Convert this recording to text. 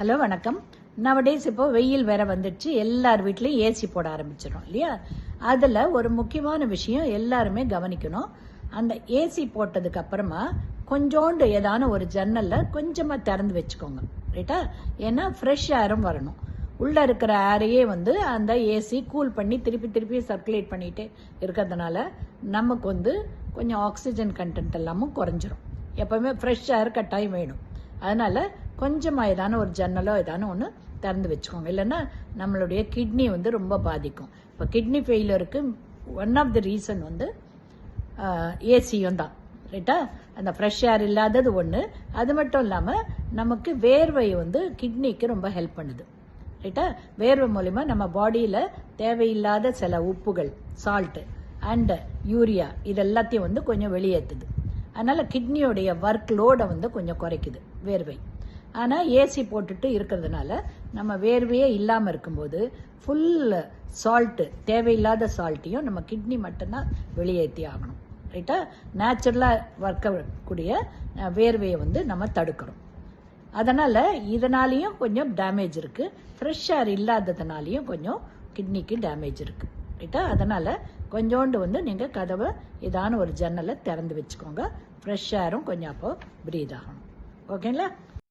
Hello வணக்கம். Nowadays இப்போ வெயில் வேற வந்துடுச்சு, எல்லார் வீட்லேயும் ஏசி போட ஆரம்பிச்சிடும் இல்லையா? அதில் ஒரு முக்கியமான விஷயம் எல்லாருமே கவனிக்கணும். அந்த ஏசி போட்டதுக்கு அப்புறமா கொஞ்சோண்டு ஏதான ஒரு ஜன்னலில் கொஞ்சமாக திறந்து வச்சுக்கோங்க, ரைட்டா? ஏன்னா ஃப்ரெஷ் ஏரும் வரணும். உள்ளே இருக்கிற ஏரையே அந்த ஏசி கூல் பண்ணி திருப்பி திருப்பி சர்க்குலேட் பண்ணிகிட்டே இருக்கிறதுனால நமக்கு கொஞ்சம் ஆக்சிஜன் கண்டென்ட் எல்லாமும் குறைஞ்சிரும். எப்போவுமே ஃப்ரெஷ் ஏர் கட்டாயம் வேணும். அதனால் கொஞ்சமாக ஏதான ஒரு ஜன்னலோ ஏதான ஒன்று திறந்து வச்சுக்கோங்க. இல்லைன்னா நம்மளுடைய கிட்னி ரொம்ப பாதிக்கும். இப்போ கிட்னி ஃபெயிலியருக்கு ஒன் ஆஃப் தி ரீசன் ஏசியும் தான், ரைட்டா? அந்த ஃப்ரெஷ் ஏர் இல்லாதது ஒன்று. அது மட்டும் இல்லாமல் நமக்கு வேர்வை கிட்னிக்கு ரொம்ப ஹெல்ப் பண்ணுது, ரைட்டா? வேர்வை மூலிமா நம்ம பாடியில் தேவையில்லாத சில உப்புகள், சால்ட்டு அண்ட் யூரியா இது எல்லாத்தையும் கொஞ்சம் வெளியேற்றுது. அதனால் கிட்னியோடைய ஒர்க் லோடை கொஞ்சம் குறைக்குது வேர்வை. ஆனால் ஏசி போட்டுட்டு இருக்கிறதுனால நம்ம வேர்வையே இல்லாமல் இருக்கும்போது ஃபுல் சால்ட்டு, தேவையில்லாத சால்ட்டையும் நம்ம கிட்னி மட்டும்தான் வெளியேற்றி ஆகணும், ரைட்டா? நேச்சுரலாக வரக்கூடிய வேர்வையை நம்ம தடுக்கிறோம். அதனால் இதனாலேயும் கொஞ்சம் டேமேஜ் இருக்குது. ஃப்ரெஷ் ஏர் இல்லாததுனாலையும் கொஞ்சம் கிட்னிக்கு டேமேஜ் இருக்குது, ரைட்டா? அதனால் கொஞ்சோண்டு நீங்கள் கதவை ஏதான ஒரு ஜன்னலை திறந்து வச்சுக்கோங்க. ஃப்ரெஷ் ஏரும் கொஞ்சம் அப்போ ப்ரீத் ஆகணும். ஓகேங்களா?